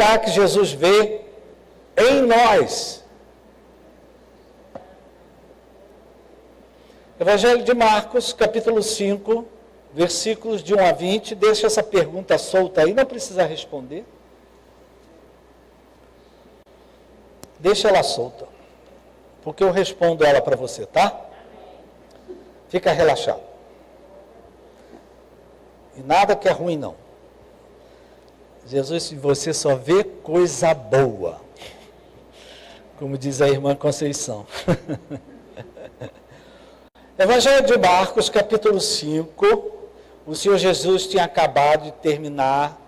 será que Jesus vê em nós? Evangelho de Marcos, capítulo 5, versículos de 1 a 20, deixa essa pergunta solta aí, não precisa responder. Deixa ela solta, porque eu respondo ela para você, tá? Fica relaxado. E nada que é ruim, não. Jesus, você só vê coisa boa, como diz a irmã Conceição. Evangelho de Marcos, capítulo 5, o Senhor Jesus tinha acabado de terminar,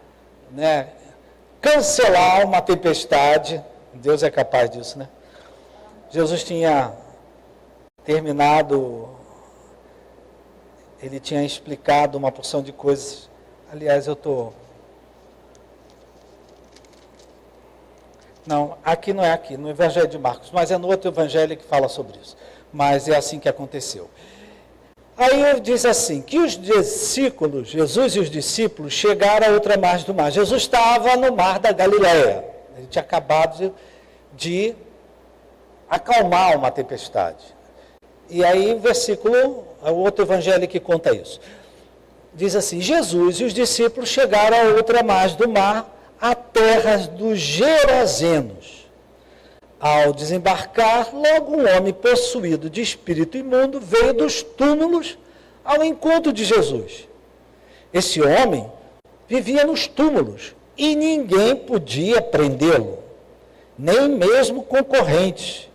cancelar uma tempestade. Deus é capaz disso, né? Jesus tinha terminado, ele tinha explicado uma porção de coisas. Aliás, Não, aqui não é aqui, no Evangelho de Marcos, mas é no outro Evangelho que fala sobre isso. Mas é assim que aconteceu. Aí ele diz assim, que os discípulos, Jesus e os discípulos, chegaram a outra margem do mar. Jesus estava no mar da Galileia. Ele tinha acabado de acalmar uma tempestade. E aí o outro evangelho que conta isso. Diz assim, Jesus e os discípulos chegaram a outra margem do mar, a terra dos Gerazenos. Ao desembarcar, logo um homem possuído de espírito imundo veio dos túmulos ao encontro de Jesus. Esse homem vivia nos túmulos e ninguém podia prendê-lo, nem mesmo concorrentes,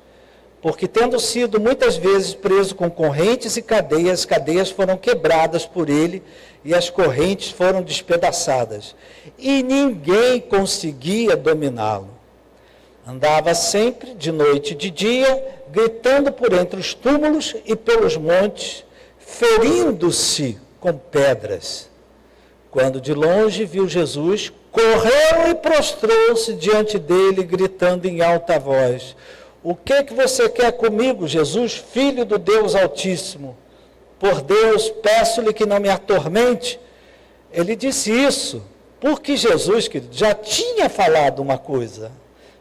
porque tendo sido muitas vezes preso com correntes e cadeias, as cadeias foram quebradas por ele e as correntes foram despedaçadas, e ninguém conseguia dominá-lo. Andava sempre, de noite e de dia, gritando por entre os túmulos e pelos montes, ferindo-se com pedras. Quando de longe viu Jesus, correu e prostrou-se diante dele, gritando em alta voz, o que você quer comigo, Jesus, Filho do Deus Altíssimo? Por Deus, peço-lhe que não me atormente. Ele disse isso, porque Jesus, querido, já tinha falado uma coisa.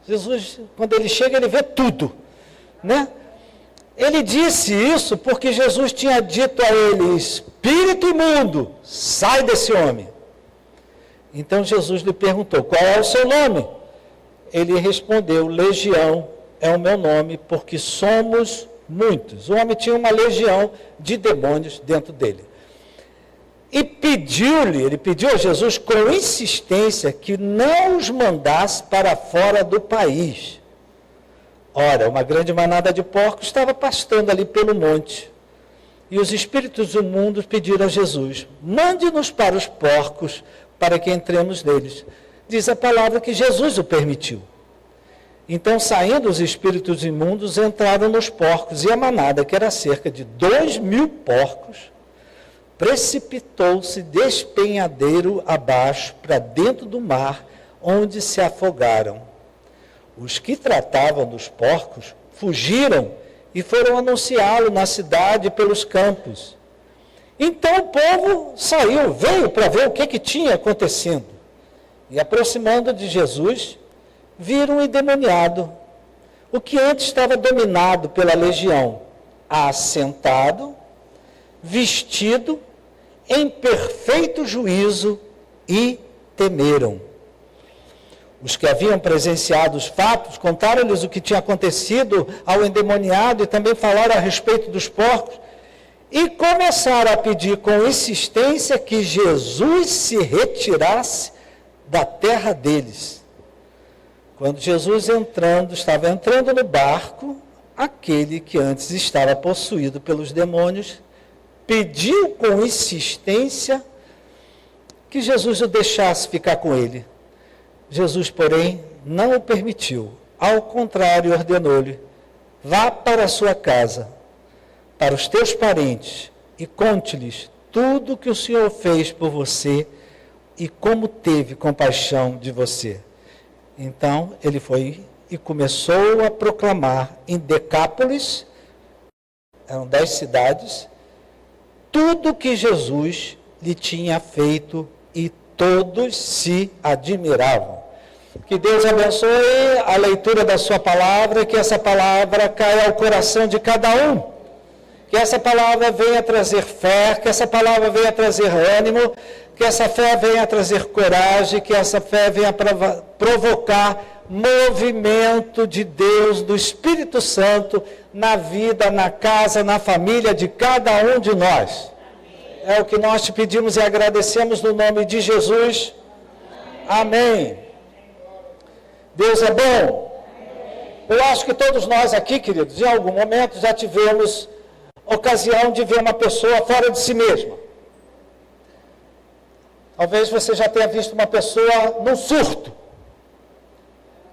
Jesus, quando ele chega, ele vê tudo, né? Ele disse isso porque Jesus tinha dito a ele, espírito imundo, sai desse homem. Então Jesus lhe perguntou, qual é o seu nome? Ele respondeu, Legião é o meu nome, porque somos muitos. O homem tinha uma legião de demônios dentro dele. E ele pediu a Jesus com insistência que não os mandasse para fora do país. Ora, uma grande manada de porcos estava pastando ali pelo monte. E os espíritos imundos pediram a Jesus, mande-nos para os porcos, para que entremos neles. Diz a palavra que Jesus o permitiu. Então, saindo os espíritos imundos, entraram nos porcos, e a manada, que era cerca de 2.000 porcos, precipitou-se despenhadeiro abaixo para dentro do mar, onde se afogaram. Os que tratavam dos porcos fugiram e foram anunciá-lo na cidade e pelos campos. Então o povo veio para ver o que tinha acontecendo. E aproximando de Jesus, viram um endemoniado, o que antes estava dominado pela legião, assentado, vestido, em perfeito juízo, e temeram. Os que haviam presenciado os fatos, contaram-lhes o que tinha acontecido ao endemoniado e também falaram a respeito dos porcos, e começaram a pedir com insistência que Jesus se retirasse da terra deles. Quando Jesus estava entrando no barco, aquele que antes estava possuído pelos demônios, pediu com insistência que Jesus o deixasse ficar com ele. Jesus, porém, não o permitiu. Ao contrário, ordenou-lhe, vá para a sua casa, para os teus parentes, e conte-lhes tudo o que o Senhor fez por você e como teve compaixão de você. Então, ele foi e começou a proclamar em Decápolis, eram 10 cidades, tudo que Jesus lhe tinha feito, e todos se admiravam. Que Deus abençoe a leitura da sua palavra, que essa palavra caia ao coração de cada um. Que essa palavra venha trazer fé, que essa palavra venha trazer ânimo, que essa fé venha trazer coragem, que essa fé venha provocar movimento de Deus, do Espírito Santo, na vida, na casa, na família de cada um de nós. É o que nós te pedimos e agradecemos no nome de Jesus. Amém. Deus é bom. Eu acho que todos nós aqui, queridos, em algum momento já tivemos ocasião de ver uma pessoa fora de si mesma. Talvez você já tenha visto uma pessoa num surto,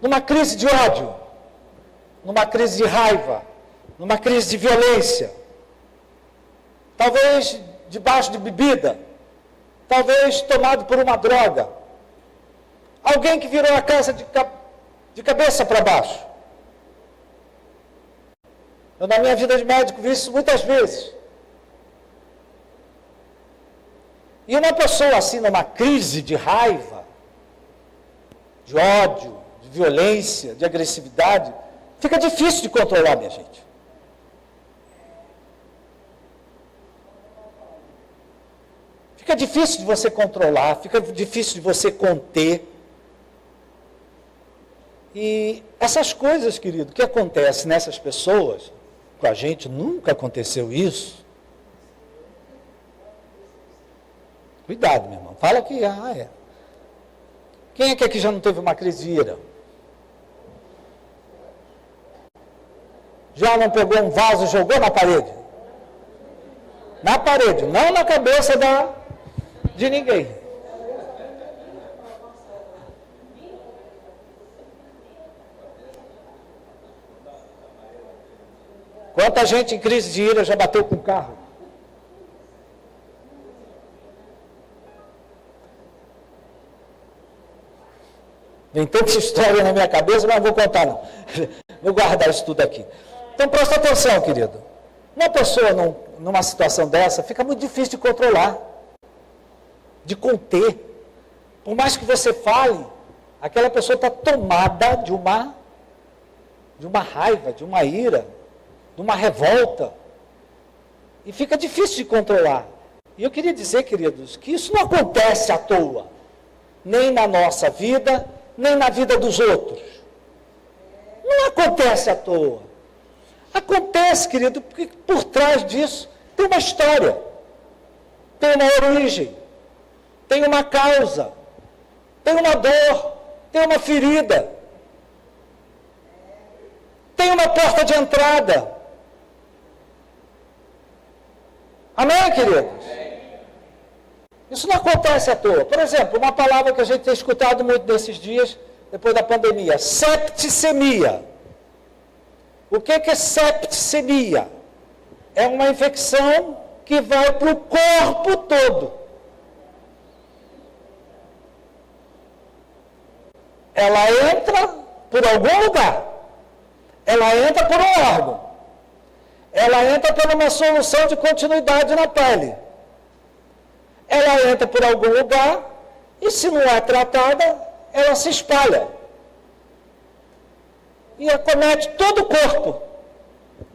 numa crise de ódio, numa crise de raiva, numa crise de violência, talvez debaixo de bebida, talvez tomado por uma droga, alguém que virou a casa de cabeça para baixo. Eu, na minha vida de médico, vi isso muitas vezes. E uma pessoa assim, numa crise de raiva, de ódio, de violência, de agressividade, fica difícil de controlar, minha gente. Fica difícil de você controlar, fica difícil de você conter. E essas coisas, querido, que acontecem nessas pessoas, com a gente nunca aconteceu isso. Cuidado, meu irmão. Fala que é. Quem é que aqui já não teve uma crise de ira? Já não pegou um vaso e jogou na parede? Na parede, não na cabeça de ninguém. Quanta gente em crise de ira já bateu com o carro? Vem tanta história na minha cabeça, mas não vou contar não. Vou guardar isso tudo aqui. Então presta atenção, querido. Uma pessoa numa situação dessa, fica muito difícil de controlar, de conter. Por mais que você fale, aquela pessoa está tomada de uma raiva, de uma ira, de uma revolta. E fica difícil de controlar. E eu queria dizer, queridos, que isso não acontece à toa. Nem na nossa vida, nem na vida dos outros. Não acontece à toa. Acontece, querido, porque por trás disso tem uma história, tem uma origem, tem uma causa, tem uma dor, tem uma ferida, tem uma porta de entrada. Amém, queridos? Isso não acontece à toa. Por exemplo, uma palavra que a gente tem escutado muito nesses dias, depois da pandemia, septicemia. O que é septicemia? É uma infecção que vai para o corpo todo. Ela entra por algum lugar. Ela entra por um órgão. Ela entra por uma solução de continuidade na pele. Ela entra por algum lugar e, se não é tratada, ela se espalha. E acomete todo o corpo.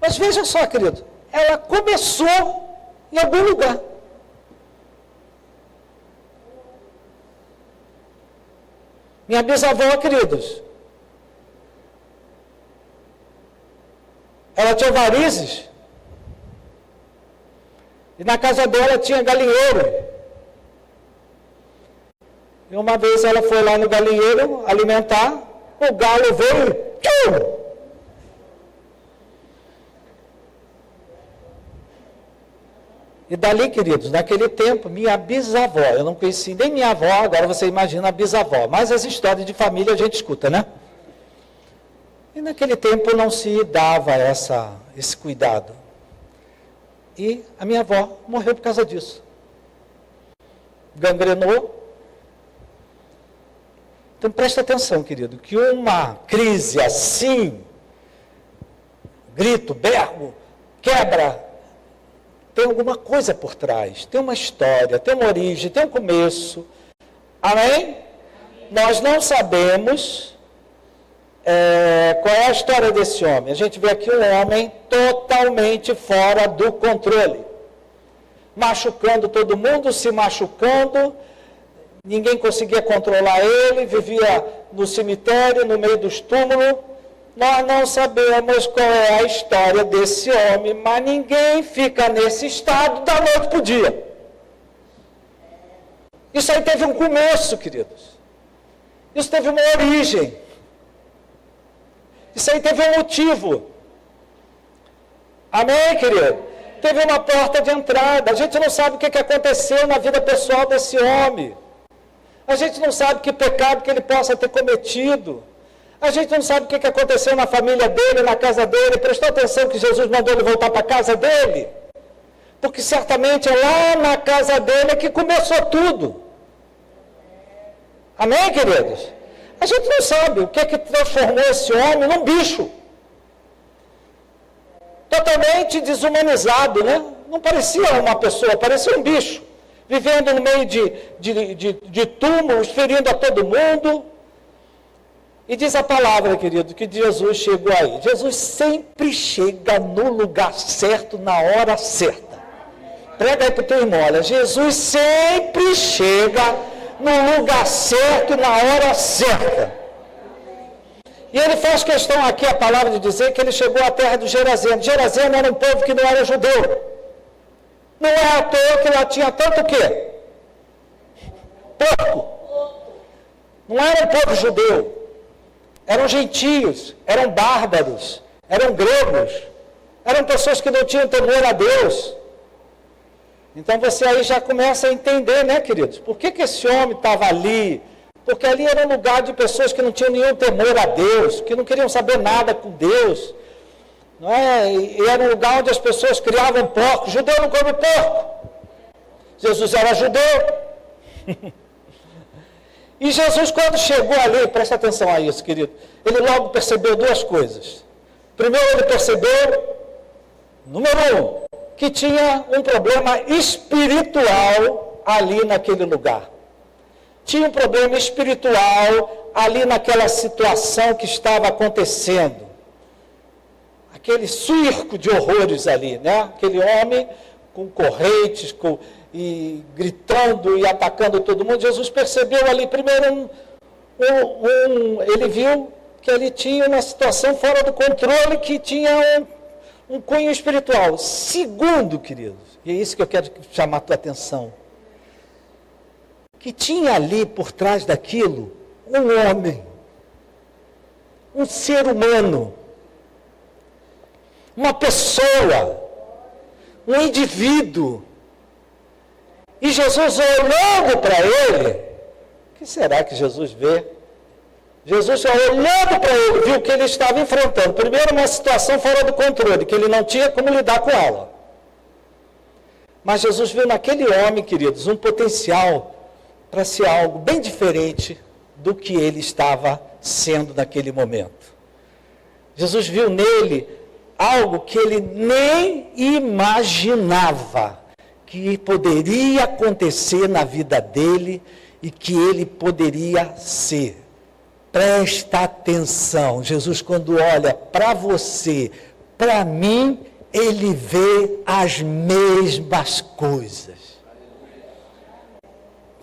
Mas veja só, querido, ela começou em algum lugar. Minha bisavó, queridos, ela tinha varizes. E na casa dela tinha galinheiro. E uma vez ela foi lá no galinheiro alimentar, o galo veio, tchum! E dali, queridos, naquele tempo, minha bisavó, eu não conheci nem minha avó, agora você imagina a bisavó, mas as histórias de família a gente escuta, né? E naquele tempo não se dava esse cuidado. E a minha avó morreu por causa disso. Gangrenou. Então presta atenção, querido, que uma crise assim, grito, berro, quebra, tem alguma coisa por trás, tem uma história, tem uma origem, tem um começo. Amém? Nós não sabemos qual é a história desse homem. A gente vê aqui um homem totalmente fora do controle. Machucando todo mundo, se machucando, ninguém conseguia controlar ele, vivia no cemitério, no meio dos túmulos. Nós não sabemos qual é a história desse homem, mas ninguém fica nesse estado da noite para o dia. Isso aí teve um começo, queridos. Isso teve uma origem. Isso aí teve um motivo. Amém, querido? Teve uma porta de entrada. A gente não sabe o que aconteceu na vida pessoal desse homem. A gente não sabe que pecado que ele possa ter cometido. A gente não sabe o que aconteceu na família dele, na casa dele. Prestou atenção que Jesus mandou ele voltar para a casa dele? Porque certamente é lá na casa dele que começou tudo. Amém, queridos? A gente não sabe o que transformou esse homem num bicho. Totalmente desumanizado, né? Não parecia uma pessoa, parecia um bicho. Vivendo no meio de túmulos, ferindo a todo mundo. E diz a palavra, querido, que Jesus chegou aí. Jesus sempre chega no lugar certo, na hora certa. Prega aí para o teu irmão, olha, Jesus sempre chega no lugar certo, na hora certa. E ele faz questão aqui, a palavra de dizer que ele chegou à terra dos Gerazenos. Gerazenos era um povo que não era judeu. Não é à toa que lá tinha tanto o quê? Porco. Não era um povo judeu. Eram gentios, eram bárbaros, eram gregos, eram pessoas que não tinham temor a Deus. Então você aí já começa a entender, né, queridos? Por que esse homem estava ali? Porque ali era um lugar de pessoas que não tinham nenhum temor a Deus, que não queriam saber nada com Deus. Não é? E era um lugar onde as pessoas criavam porcos. Judeu não come porco. Jesus era judeu. E Jesus, quando chegou ali, presta atenção a isso, querido, ele logo percebeu duas coisas. Primeiro, ele percebeu, número 1, que tinha um problema espiritual ali naquele lugar. Tinha um problema espiritual ali naquela situação que estava acontecendo. Aquele circo de horrores ali, né? Aquele homem com correntes, e gritando e atacando todo mundo. Jesus percebeu ali, primeiro, ele viu que ele tinha uma situação fora do controle, que tinha um cunho espiritual. Segundo, queridos, e é isso que eu quero chamar a tua atenção, que tinha ali por trás daquilo um homem, um ser humano, uma pessoa, um indivíduo. E Jesus, olhando para ele, o que será que Jesus vê? Jesus, olhando para ele, viu que ele estava enfrentando, primeiro, uma situação fora do controle, que ele não tinha como lidar com ela. Mas Jesus viu naquele homem, queridos, um potencial para ser algo bem diferente do que ele estava sendo naquele momento. Jesus viu nele algo que ele nem imaginava que poderia acontecer na vida dele e que ele poderia ser. Presta atenção, Jesus, quando olha para você, para mim, ele vê as mesmas coisas.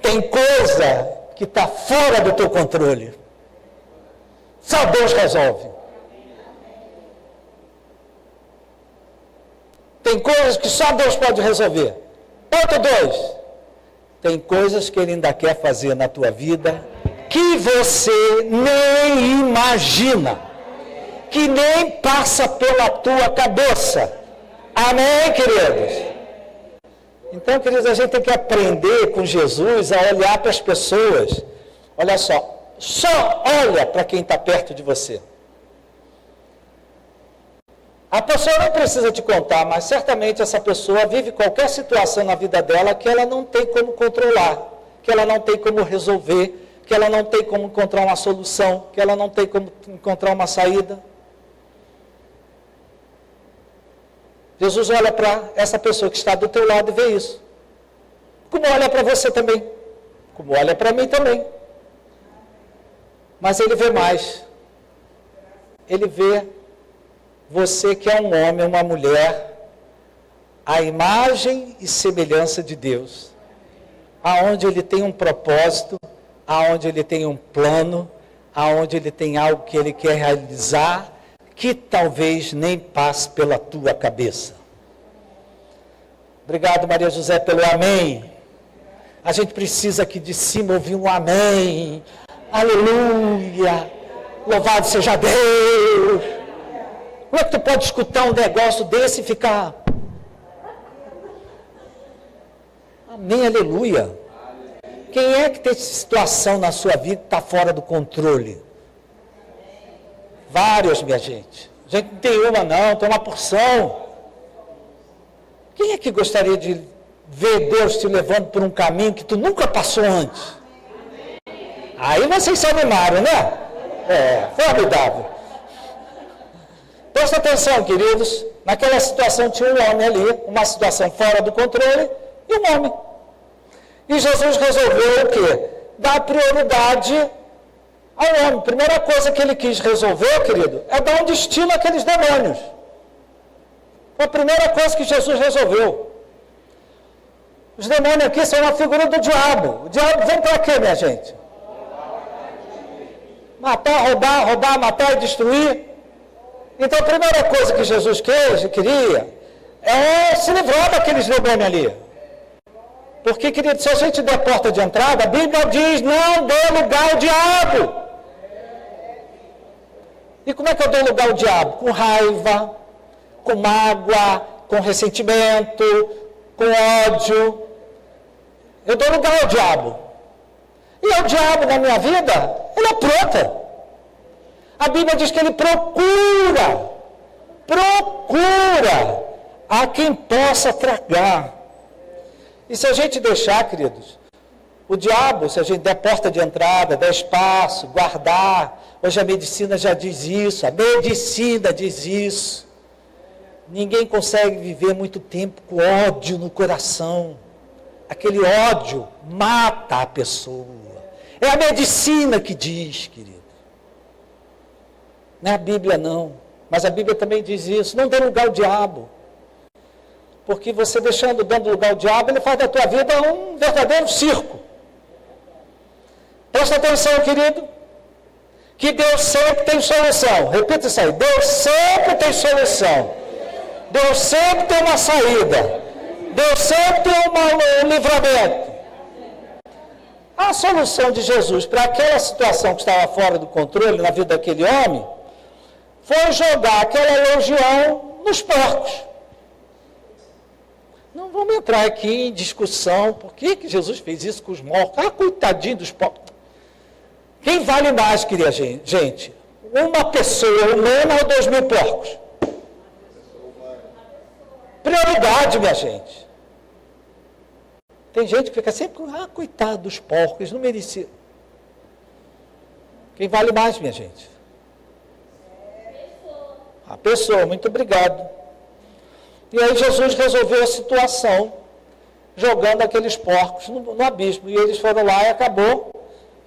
Tem coisa que está fora do teu controle. Só Deus resolve. Tem coisas que só Deus pode resolver. Ponto 2. Tem coisas que Ele ainda quer fazer na tua vida que você nem imagina, que nem passa pela tua cabeça. Amém, queridos? Então, queridos, a gente tem que aprender com Jesus a olhar para as pessoas. Olha só olha para quem está perto de você. A pessoa não precisa te contar, mas certamente essa pessoa vive qualquer situação na vida dela que ela não tem como controlar, que ela não tem como resolver, que ela não tem como encontrar uma solução, que ela não tem como encontrar uma saída. Jesus olha para essa pessoa que está do teu lado e vê isso. Como olha para você também. Como olha para mim também. Mas ele vê mais. Ele vê você que é um homem, uma mulher, à imagem e semelhança de Deus, aonde ele tem um propósito, aonde ele tem um plano, aonde ele tem algo que ele quer realizar, que talvez nem passe pela tua cabeça. Obrigado, Maria José, pelo amém. A gente precisa aqui de cima ouvir um amém. Aleluia. Louvado seja Deus. Como é que tu pode escutar um negócio desse e ficar... Amém, aleluia. Quem é que tem situação na sua vida que está fora do controle? Vários, minha gente. A gente não tem uma não, tem uma porção. Quem é que gostaria de ver Deus te levando por um caminho que tu nunca passou antes? Aí vocês se animaram, né? Formidável. Presta atenção, queridos. Naquela situação tinha um homem ali, uma situação fora do controle, e um homem. E Jesus resolveu o quê? Dar prioridade ao homem. Primeira coisa que ele quis resolver, querido, é dar um destino àqueles demônios. Foi a primeira coisa que Jesus resolveu. Os demônios aqui são uma figura do diabo. O diabo vem para quê, minha gente? Matar, roubar, matar e destruir. Então a primeira coisa que Jesus queria é se livrar daqueles demônios ali. Porque, querido, se a gente der porta de entrada, a Bíblia diz, não dê lugar ao diabo. E como é que eu dou lugar ao diabo? Com raiva, com mágoa, com ressentimento, com ódio. Eu dou lugar ao diabo. E o diabo na minha vida, ele apronta. A Bíblia diz que ele procura a quem possa tragar. E se a gente deixar, queridos, o diabo, se a gente der porta de entrada, der espaço, guardar, hoje a medicina já diz isso, a medicina diz isso. Ninguém consegue viver muito tempo com ódio no coração. Aquele ódio mata a pessoa. É a medicina que diz, querido. Não é a Bíblia não, mas a Bíblia também diz isso, não dê lugar ao diabo. Porque você dando lugar ao diabo, ele faz da tua vida um verdadeiro circo. Presta atenção, querido, que Deus sempre tem solução. Repita isso aí, Deus sempre tem solução. Deus sempre tem uma saída. Deus sempre tem um livramento. A solução de Jesus para aquela situação que estava fora do controle na vida daquele homem, foi jogar aquela legião nos porcos. Não vamos entrar aqui em discussão, por que Jesus fez isso com os mortos? Coitadinho dos porcos. Quem vale mais, queria gente? Uma pessoa humana ou 2.000 porcos? Prioridade, minha gente. Tem gente que fica sempre com, coitado dos porcos, não merecia. Quem vale mais, minha gente? A pessoa, muito obrigado. E aí Jesus resolveu a situação, jogando aqueles porcos no abismo. E eles foram lá e acabou,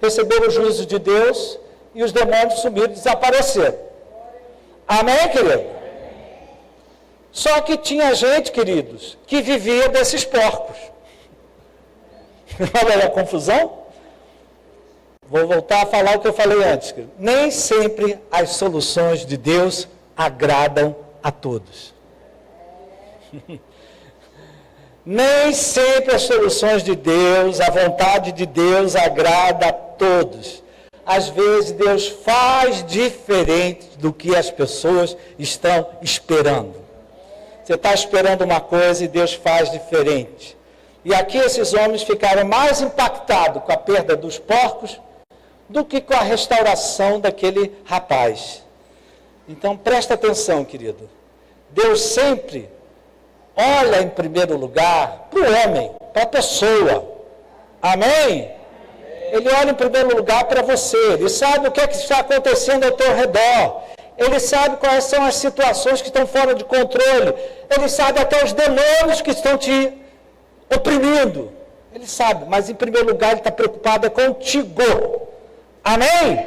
receberam o juízo de Deus, e os demônios sumiram, desapareceram. Amém, querido? Só que tinha gente, queridos, que vivia desses porcos. Olha a confusão. Vou voltar a falar o que eu falei antes. Querido. Nem sempre as soluções de Deus agradam a todos. Nem sempre as soluções de Deus, a vontade de Deus agrada a todos. Às vezes Deus faz diferente do que as pessoas estão esperando. Você está esperando uma coisa e Deus faz diferente. E aqui esses homens ficaram mais impactados com a perda dos porcos do que com a restauração daquele rapaz. Então presta atenção, querido. Deus sempre olha em primeiro lugar para o homem, para a pessoa. Amém? Ele olha em primeiro lugar para você. Ele sabe o que está acontecendo ao teu redor. Ele sabe quais são as situações que estão fora de controle. Ele sabe até os demônios que estão te oprimindo. Ele sabe, mas em primeiro lugar ele está preocupado contigo. Amém?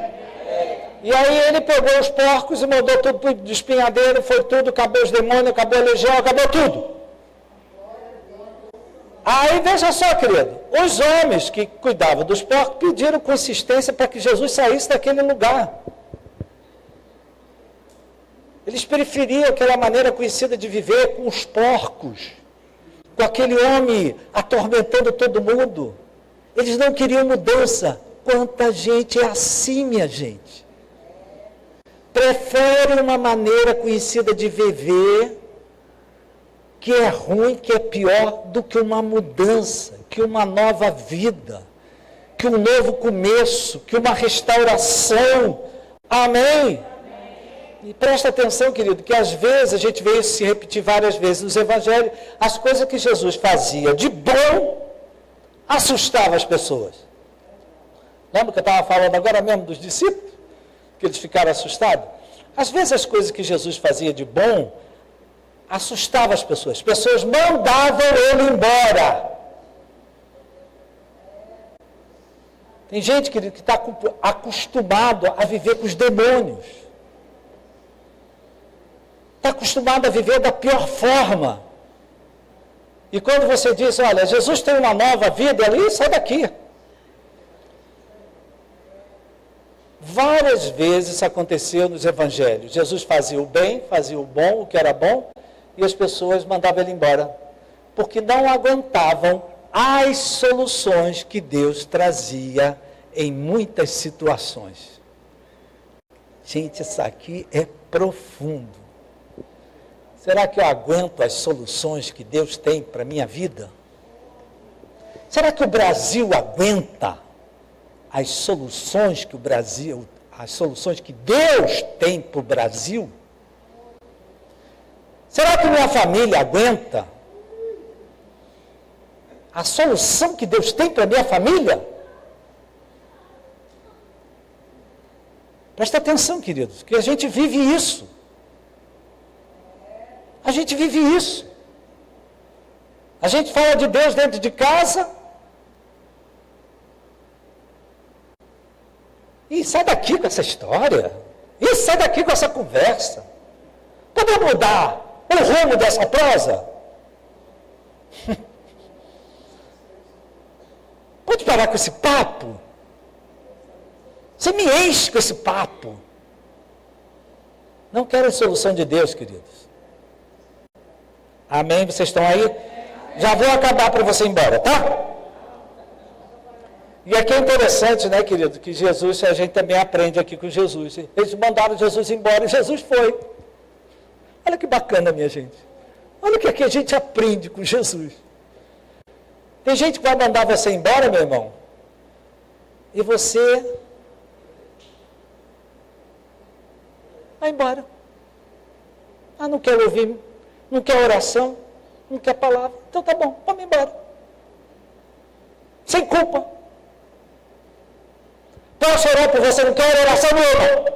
E aí ele pegou os porcos e mandou tudo para o espinhadeiro, foi tudo, acabou os demônios, acabou a legião, acabou tudo. Aí veja só, querido, os homens que cuidavam dos porcos pediram consistência para que Jesus saísse daquele lugar. Eles preferiam aquela maneira conhecida de viver com os porcos, com aquele homem atormentando todo mundo. Eles não queriam mudança. Quanta gente é assim, minha gente. Prefere uma maneira conhecida de viver, que é ruim, que é pior do que uma mudança, que uma nova vida, que um novo começo, que uma restauração. Amém? E presta atenção, querido, que às vezes a gente vê isso se repetir várias vezes nos evangelhos, as coisas que Jesus fazia de bom assustavam as pessoas. Lembra que eu estava falando agora mesmo dos discípulos? Que eles ficaram assustados? Às vezes as coisas que Jesus fazia de bom assustavam as pessoas mandavam ele embora. Tem gente, querido, que está acostumado a viver com os demônios. Está acostumado a viver da pior forma. E quando você diz, olha, Jesus tem uma nova vida ali, sai daqui. Várias vezes isso aconteceu nos evangelhos. Jesus fazia o bem, fazia o bom, o que era bom, e as pessoas mandavam ele embora. Porque não aguentavam as soluções que Deus trazia em muitas situações. Gente, isso aqui é profundo. Será que eu aguento as soluções que Deus tem para a minha vida? Será que o Brasil aguenta as soluções que as soluções que Deus tem para o Brasil? Será que minha família aguenta a solução que Deus tem para a minha família? Presta atenção, queridos, que a gente vive isso. A gente vive isso. A gente fala de Deus dentro de casa. E sai daqui com essa história. E sai daqui com essa conversa. Podemos mudar o rumo dessa prosa? Pode parar com esse papo? Você me enche com esse papo. Não quero a solução de Deus, queridos. Amém? Vocês estão aí? Já vou acabar para você ir embora, tá? E aqui é interessante, né, querido, que Jesus, a gente também aprende aqui com Jesus. Eles mandaram Jesus embora e Jesus foi. Olha que bacana, minha gente. Olha o que aqui a gente aprende com Jesus. Tem gente que vai mandar você embora, meu irmão, e você vai embora. Ah, não quero ouvir, não quer oração, não quer palavra. Então tá bom, vamos embora. Sem culpa. Posso orar por você, não quer oração nenhuma.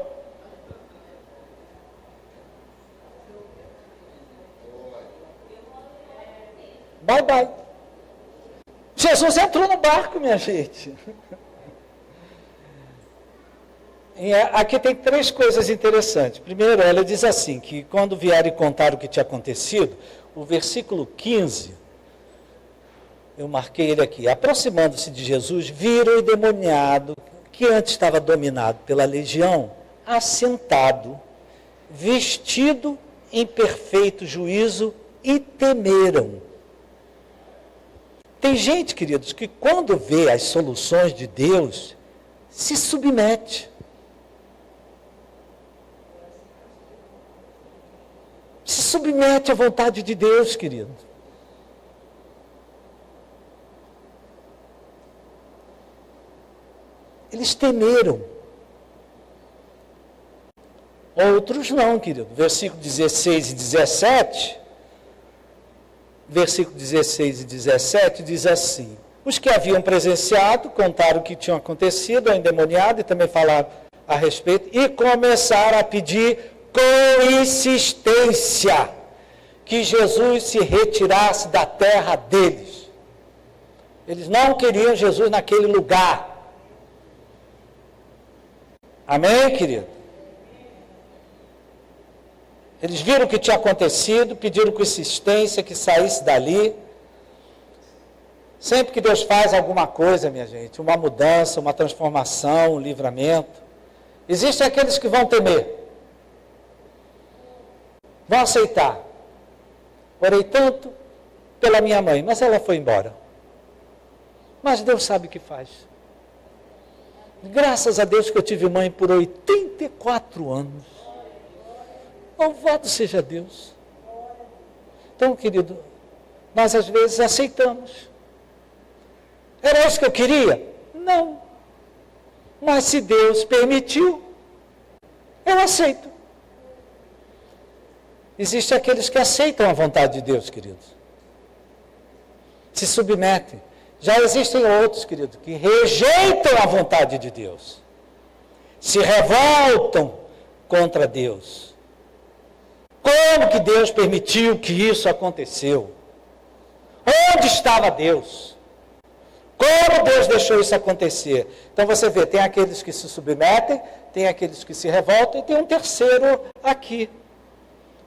Bye, bye. Jesus entrou no barco, minha gente. E aqui tem três coisas interessantes. Primeiro, ela diz assim, que quando vierem contar o que tinha acontecido, o versículo 15, eu marquei ele aqui, aproximando-se de Jesus, viram o endemoniado, que antes estava dominado pela legião, assentado, vestido em perfeito juízo, e temeram. Tem gente, queridos, que quando vê as soluções de Deus, se submete. Se submete à vontade de Deus, querido. Eles temeram. Outros não, querido. Versículo 16 e 17. Versículo 16 e 17 diz assim: os que haviam presenciado contaram o que tinha acontecido ao endemoniado e também falaram a respeito e começaram a pedir com insistência que Jesus se retirasse da terra deles. Eles não queriam Jesus naquele lugar. Amém, querido? Eles viram o que tinha acontecido, pediram com insistência que saísse dali. Sempre que Deus faz alguma coisa, minha gente, uma mudança, uma transformação, um livramento, existem aqueles que vão temer, vão aceitar. Orei tanto pela minha mãe, mas ela foi embora. Mas Deus sabe o que faz. Graças a Deus que eu tive mãe por 84 anos. Louvado seja Deus. Então, querido, nós às vezes aceitamos. Era isso que eu queria? Não. Mas se Deus permitiu, eu aceito. Existem aqueles que aceitam a vontade de Deus, queridos. Se submetem. Já existem outros, queridos, que rejeitam a vontade de Deus. Se revoltam contra Deus. Como que Deus permitiu que isso aconteceu? Onde estava Deus? Como Deus deixou isso acontecer? Então você vê, tem aqueles que se submetem, tem aqueles que se revoltam, e tem um terceiro aqui.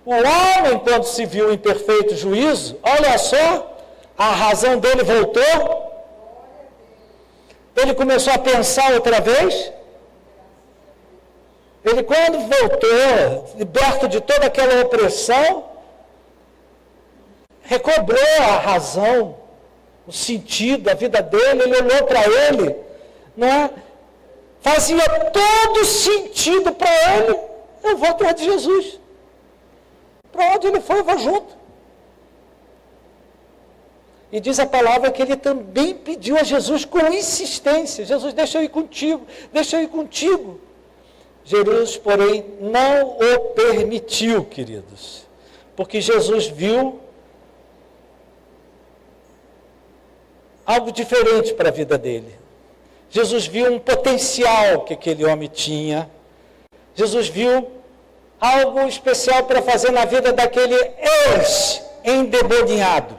O homem, quando se viu em perfeito juízo, olha só, a razão dele voltou. Ele começou a pensar outra vez. Ele, quando voltou, liberto de toda aquela opressão, recobrou a razão, o sentido, a vida dele. Ele olhou para ele, não é? Fazia todo sentido para ele. Eu vou atrás de Jesus. Para onde ele foi, eu vou junto. E diz a palavra que ele também pediu a Jesus com insistência. Jesus, deixa eu ir contigo, deixa eu ir contigo. Jesus, porém, não o permitiu, queridos. Porque Jesus viu algo diferente para a vida dele. Jesus viu um potencial que aquele homem tinha. Jesus viu algo especial para fazer na vida daquele ex-endemoniado.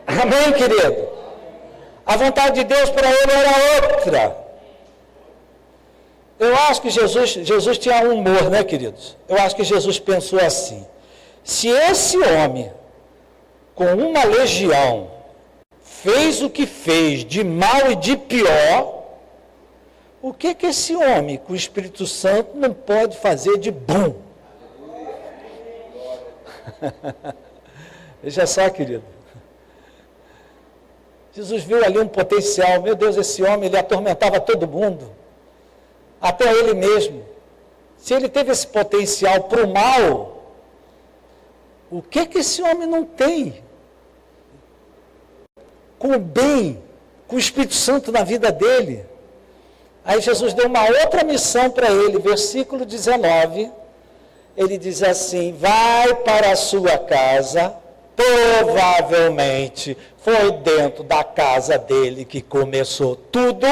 Amém, querido? A vontade de Deus para ele era outra. Eu acho que Jesus tinha um humor, né, queridos? Eu acho que Jesus pensou assim: se esse homem, com uma legião, fez o que fez de mal e de pior, o que esse homem com o Espírito Santo não pode fazer de bom? Veja só, querido. Jesus viu ali um potencial. Meu Deus, esse homem, ele atormentava todo mundo, até ele mesmo. Se ele teve esse potencial para o mal, o que esse homem não tem? Com o bem, com o Espírito Santo na vida dele. Aí Jesus deu uma outra missão para ele, versículo 19, ele diz assim: vai para a sua casa. Provavelmente foi dentro da casa dele que começou tudo.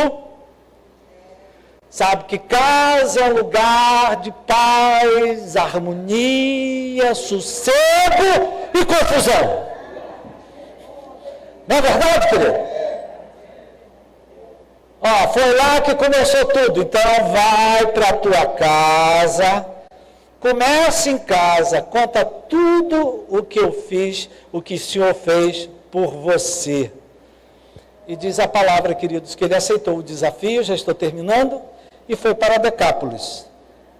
Sabe que casa é um lugar de paz, harmonia, sossego e confusão. Não é verdade, querido? Foi lá que começou tudo. Então vai para a tua casa. Comece em casa, conta tudo o que eu fiz, o que o Senhor fez por você. E diz a palavra, queridos, que ele aceitou o desafio, já estou terminando, e foi para Decápolis.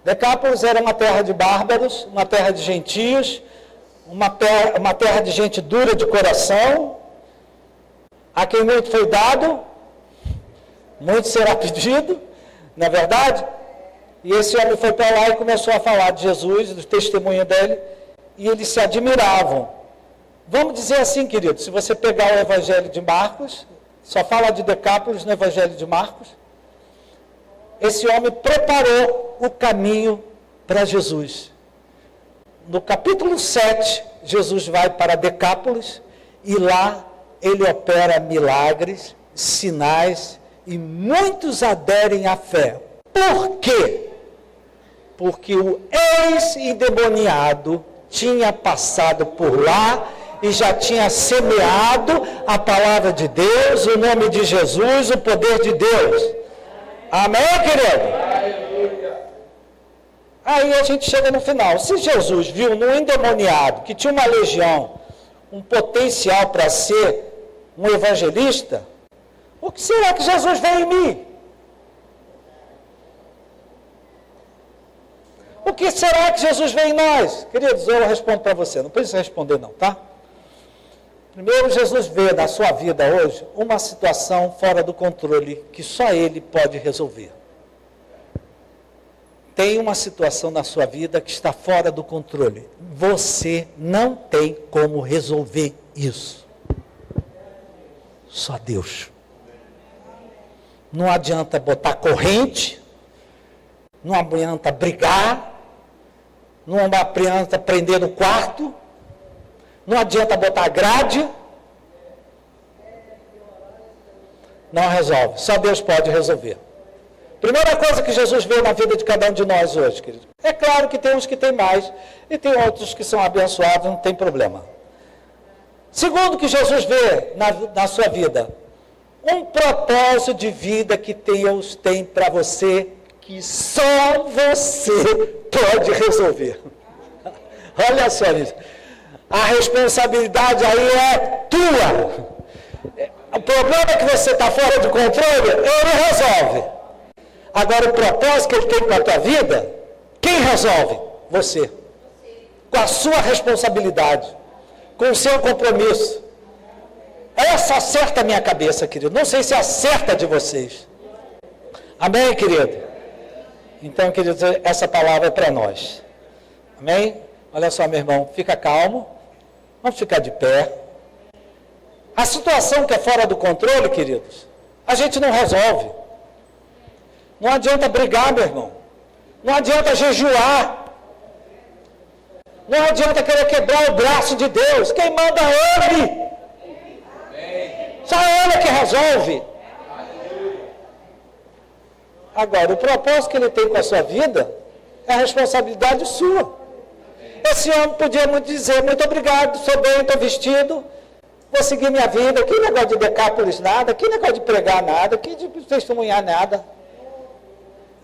Decápolis era uma terra de bárbaros, uma terra de gentios, uma terra de gente dura de coração, a quem muito foi dado, muito será pedido, não é verdade? E esse homem foi para lá e começou a falar de Jesus, do testemunho dele, e eles se admiravam. Vamos dizer assim, querido, se você pegar o Evangelho de Marcos, só fala de Decápolis no Evangelho de Marcos, esse homem preparou o caminho para Jesus. No capítulo 7, Jesus vai para Decápolis, e lá ele opera milagres, sinais, e muitos aderem à fé. Por quê? Porque o ex-endemoniado tinha passado por lá e já tinha semeado a palavra de Deus, o nome de Jesus, o poder de Deus. Amém, querido? Aí a gente chega no final. Se Jesus viu num endemoniado que tinha uma legião, um potencial para ser um evangelista, o que será que Jesus vê em mim? O que será que Jesus vê em nós? Queridos, eu respondo para você, não precisa responder não, tá? Primeiro, Jesus vê na sua vida hoje uma situação fora do controle que só Ele pode resolver. Tem uma situação na sua vida que está fora do controle. Você não tem como resolver isso. Só Deus. Não adianta botar corrente, não adianta brigar, não adianta prender no quarto, não adianta botar grade. Não resolve. Só Deus pode resolver. Primeira coisa que Jesus vê na vida de cada um de nós hoje, querido. É claro que tem uns que tem mais e tem outros que são abençoados, não tem problema. Segundo que Jesus vê na sua vida, um propósito de vida que Deus tem para você, que só você pode resolver. Olha só isso. A responsabilidade aí é tua. O problema é que você está fora de controle, ele resolve. Agora, o propósito que ele tem para a tua vida, quem resolve? Você. Com a sua responsabilidade, com o seu compromisso. Essa acerta a minha cabeça, querido. Não sei se acerta de vocês. Amém, querido? Então, queridos, essa palavra é para nós. Amém? Olha só, meu irmão, fica calmo. Vamos ficar de pé. A situação que é fora do controle, queridos, a gente não resolve. Não adianta brigar, meu irmão. Não adianta jejuar. Não adianta querer quebrar o braço de Deus. Quem manda é Ele. Só Ele que resolve. Agora, o propósito que Ele tem com a sua vida é a responsabilidade sua. Esse homem podia muito dizer, muito obrigado, sou bem, estou vestido, vou seguir minha vida. Que negócio de Decápolis nada, que negócio de pregar nada, que de testemunhar nada.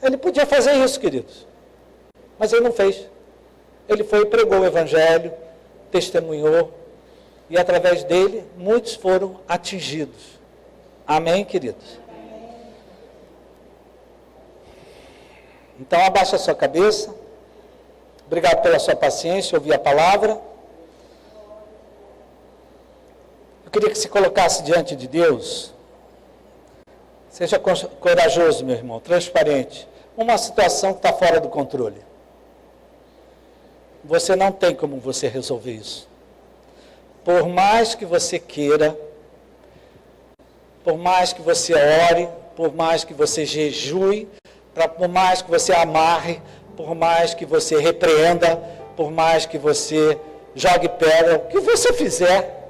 Ele podia fazer isso, queridos. Mas ele não fez. Ele foi e pregou o Evangelho, testemunhou, e através dele, muitos foram atingidos. Amém, queridos? Então, abaixa a sua cabeça. Obrigado pela sua paciência, ouvir a palavra. Eu queria que se colocasse diante de Deus. Seja corajoso, meu irmão, transparente. Uma situação que está fora do controle. Você não tem como você resolver isso. Por mais que você queira, por mais que você ore, por mais que você jejue, por mais que você amarre, por mais que você repreenda, por mais que você jogue pedra, o que você fizer,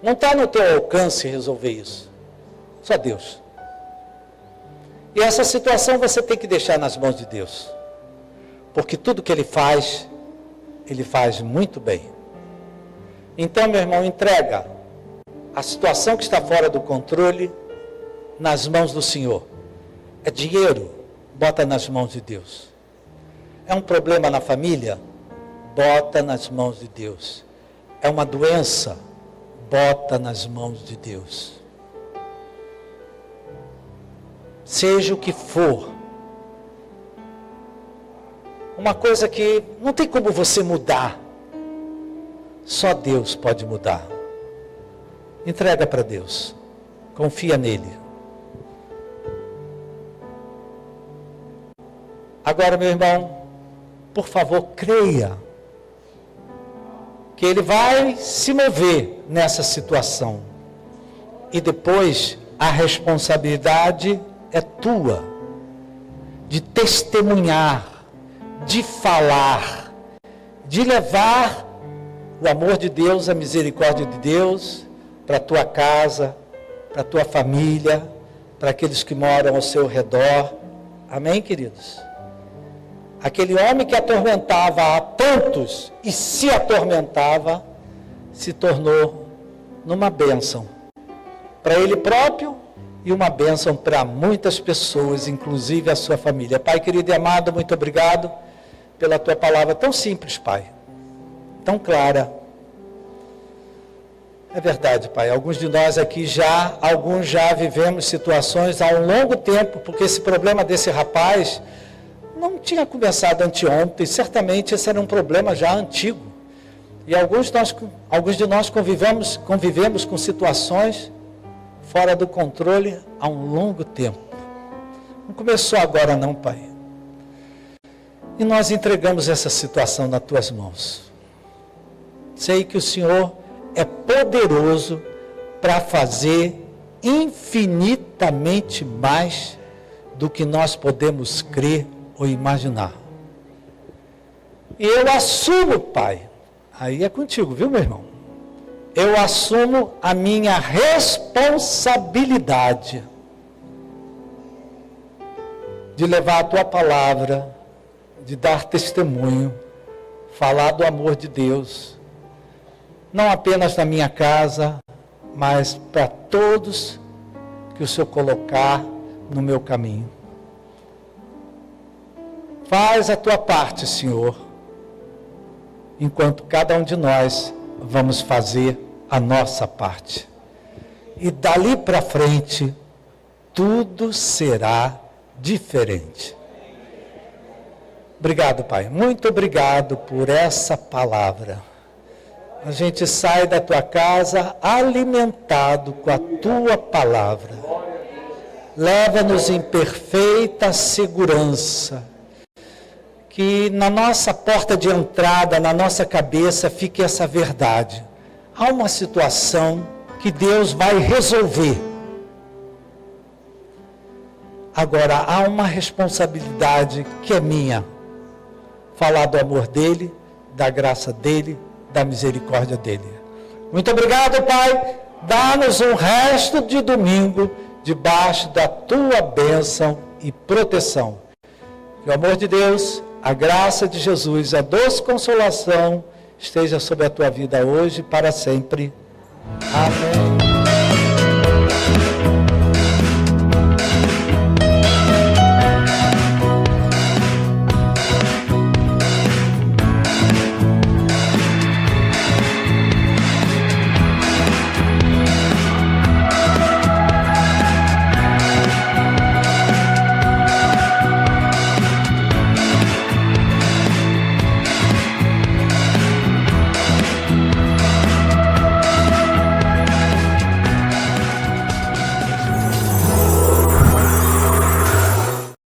não está no teu alcance resolver isso. Só Deus. E essa situação você tem que deixar nas mãos de Deus. Porque tudo que Ele faz muito bem. Então, meu irmão, entrega a situação que está fora do controle nas mãos do Senhor. É dinheiro, bota nas mãos de Deus. É um problema na família, bota nas mãos de Deus. É uma doença, bota nas mãos de Deus. Seja o que for, uma coisa que não tem como você mudar, só Deus pode mudar. Entrega para Deus, confia nele. Agora, meu irmão, por favor, creia que Ele vai se mover nessa situação. E depois, a responsabilidade é tua, de testemunhar, de falar, de levar o amor de Deus, a misericórdia de Deus, para a tua casa, para a tua família, para aqueles que moram ao seu redor. Amém, queridos? Aquele homem que atormentava a tantos e se atormentava, se tornou numa bênção para ele próprio e uma bênção para muitas pessoas, inclusive a sua família. Pai querido e amado, muito obrigado pela tua palavra tão simples, Pai, tão clara. É verdade, Pai, alguns de nós aqui alguns já vivemos situações há um longo tempo, porque esse problema desse rapaz não tinha começado anteontem, certamente esse era um problema já antigo. E alguns de nós convivemos com situações fora do controle há um longo tempo. Não começou agora não, Pai. E nós entregamos essa situação nas tuas mãos. Sei que o Senhor é poderoso para fazer infinitamente mais do que nós podemos crer ou imaginar. E eu assumo, Pai, aí é contigo, viu, meu irmão? Eu assumo a minha responsabilidade de levar a tua palavra, de dar testemunho, falar do amor de Deus, não apenas na minha casa, mas para todos que o Senhor colocar no meu caminho. Faz a tua parte, Senhor, enquanto cada um de nós vamos fazer a nossa parte. E dali para frente, tudo será diferente. Obrigado, Pai. Muito obrigado por essa palavra. A gente sai da tua casa alimentado com a tua palavra. Leva-nos em perfeita segurança. Que na nossa porta de entrada, na nossa cabeça, fique essa verdade. Há uma situação que Deus vai resolver. Agora, há uma responsabilidade que é minha. Falar do amor dEle, da graça dEle, da misericórdia dEle. Muito obrigado, Pai. Dá-nos um resto de domingo debaixo da tua bênção e proteção. Que o amor de Deus, a graça de Jesus, a doce consolação esteja sobre a tua vida hoje e para sempre. Amém.